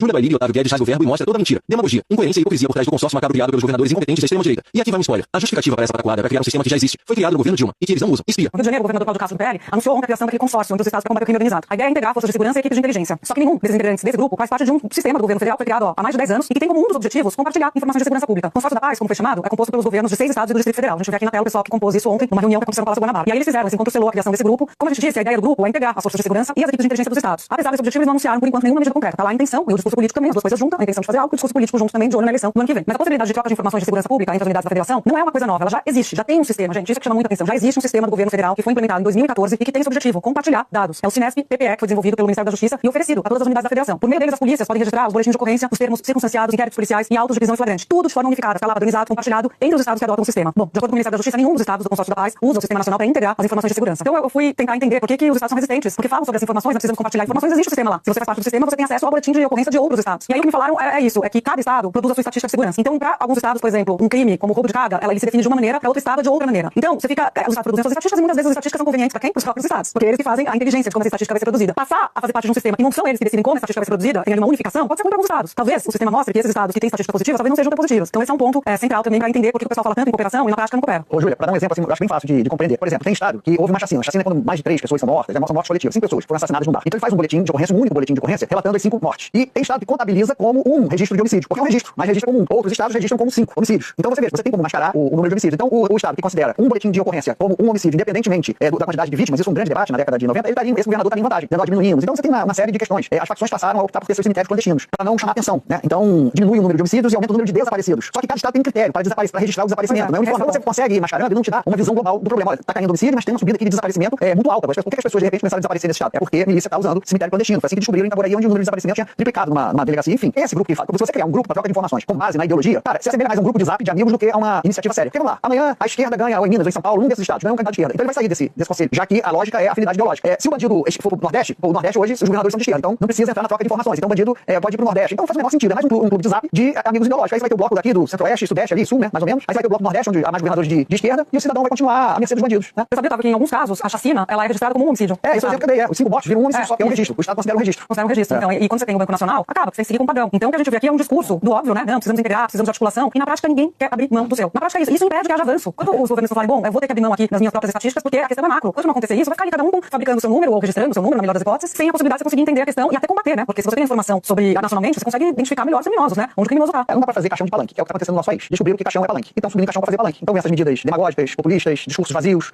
Júlia Bailey e Otávio Guedes rasga o verbo e mostra toda a mentira, demagogia, incoerência e hipocrisia por trás do consórcio macabro criado pelos governadores incompetentes da extrema-direita. E aqui vai um spoiler. A justificativa para essa pataquada é para criar um sistema que já existe. Foi criado no governo Dilma e que eles não usam. Espia. No Rio de Janeiro, o governador Cláudio Castro do PL anunciou ontem a criação daquele consórcio entre os estados para combater o crime organizado. A ideia é integrar forças de segurança e equipes de inteligência. Só que nenhum desses integrantes desse grupo faz parte de um sistema do governo federal que foi criado há mais de 10 anos e que tem como um dos objetivos compartilhar informações de segurança pública. O consórcio da paz, como foi chamado, é composto pelos governos de 6 estados e do Distrito Federal. A gente vê aqui na tela o pessoal que compôs isso ontem, numa reunião que aconteceu no Palácio Guanabara. E aí eles fizeram, enquanto selou a criação desse grupo. Como a gente disse, a ideia do grupo é integrar as forças de segurança e as equipes de inteligência dos estados. Apesar desse objetivo, eles não anunciaram por enquanto nenhuma medida concreta. Tá lá a intenção e o discurso político também, as duas coisas juntas, a intenção de fazer algo e o discurso político junto também de olho na eleição do ano que vem. Mas a possibilidade de troca de informações de segurança pública entre as unidades da federação não é uma coisa nova, ela já existe, já tem um sistema, gente, isso é que chama muita atenção. Já existe um sistema do governo federal que foi implementado em 2014 e que tem esse objetivo, compartilhar dados. É o Cinesp-PPE, que foi desenvolvido pelo Ministério da Justiça e oferecido a todas as unidades da federação. Por meio deles, as polícias podem registrar os boletins de ocorrência, os termos circunstanciados, inquéritos policiais e autos de prisão e flagrante. Tudo de forma unificada, tá padronizado, compartilhado entre os estados que adotam o sistema. Bom, de acordo com o Ministério da Justiça, nenhum dos estados do Consórcio da Paz usa o Sistema Nacional para integrar as informações de segurança. Então eu fui tentar entender por que os estados são resistentes, porque falam sobre as informações, nós precisamos compartilhar informações, existe o sistema lá. Se você faz parte do sistema, você tem acesso ao boletim de ocorrência de outros estados. E aí o que me falaram é isso, é que cada estado produz a sua estatística de segurança. Então, para alguns estados, por exemplo, um crime como roubo de carga, ele se define de uma maneira, para outro estado de outra maneira. Então, você fica, os estados produzem suas estatísticas e muitas vezes as estatísticas são convenientes para quem? Para os próprios estados. Porque eles que fazem a inteligência de como essa estatística vai ser produzida. Passar a fazer parte de um sistema que não são eles que decidem como essa estatística vai ser produzida, tem ali uma unificação, pode ser ruim para alguns estados. Talvez o sistema mostre que esses estados que têm estatísticas positivas talvez não sejam tão positivas. Então esse é um ponto central também para entender por que o pessoal fala tanto em cooperação e na prática não coopera. Ô, Júlia, para dar um exemplo assim, eu acho bem fácil de compreender. Por exemplo, tem estado que houve uma chacina. Chacina é quando mais de 3 pessoas são mortas, são mortes coletivas, 5 pessoas foram assassinadas num bar. Então ele faz um boletim de ocorrência, um único boletim de ocorrência, relatando as 5 mortes. E tem estado que contabiliza como um registro de homicídio, porque é um registro, mas registro como um. Outros estados registram como 5 homicídios. Então você vê, você tem como mascarar o número de homicídios. Então o estado que considera um boletim de ocorrência como um homicídio, independentemente da quantidade de vítimas, isso é um grande debate na década de 90, esse governador está em vantagem, nós diminuímos. Então você tem uma série de questões. As facções passaram a optar por ter seus cemitérios clandestinos, para não chamar atenção, né? Então diminui o número de homicídios e aumenta o número de desaparecidos. Só que cada estado tem critério para registrar o desaparecimento. Não é uniforme. Então você consegue ir mascarando e não te dá uma visão global do problema. Olha, tá caindo homicídio, mas tem uma subida aqui de desaparecimento muito alta. Por que as pessoas de repente começaram a desaparecer nesse estado? É porque a milícia está usando cemitério clandestino. Foi assim que descobriram em Itaboraí, onde o número de desaparecimentos tinha triplicado numa delegacia. Enfim, esse grupo que fala, se você criar um grupo para troca de informações com base na ideologia, cara, se assemelha mais a um grupo de zap de amigos do que a uma iniciativa séria. Porque vamos lá, amanhã a esquerda ganha, ou em Minas, ou em São Paulo, um desses estados ganha um candidato de esquerda. Então ele vai sair desse conselho, já que a lógica é a afinidade ideológica. Se o bandido for pro Nordeste, o Nordeste hoje, os governadores são de esquerda, então não precisa entrar na troca de informações. Então o bandido pode ir pro Nordeste. Então faz o menor sentido, é mais um clube de zap de amigos ideológicos. Aí você vai ter o bloco daqui do Centro-Oeste, Sudeste, ali, Sul, né, mais ou menos. Aí você vai ter o bloco do Nordeste, onde há mais governadores de esquerda, e o cidadão vai continuar a mercê dos bandidos, né? Você sabia, Otávio, que em alguns casos a chacina ela é registrada como um homicídio? Esse é o exemplo que eu dei, os 5 mortes viram um homicídio só, que é um registro. O Estado considera um registro. Considera um registro. Então, e quando você tem o Banco Nacional, acaba, você tem que seguir com um padrão. Então o que a gente vê aqui é um discurso do óbvio, né? Não, precisamos integrar, precisamos de articulação, e na prática ninguém quer abrir mão do seu. Na prática é isso. Isso impede que haja avanço. Quando os governos falam, bom, eu vou ter que abrir mão aqui das minhas próprias estatísticas, porque a questão é macro. Quando não acontecer isso, vai ficar ali cada um fabricando o seu número ou registrando o seu número, na melhor das hipóteses, sem a possibilidade de você conseguir entender a questão e até combater, né? Porque se você tem informação sobre nacionalmente, você consegue identificar melhor os criminosos, né? Onde o criminoso tá. Não dá pra fazer caixão de palanque, que é o que tá acontecendo no nosso país. Descobriram que caixão é palanque. Então subindo caixão pra fazer palanque. Então vem essas medidas demagógicas, populistas, discursos vazios.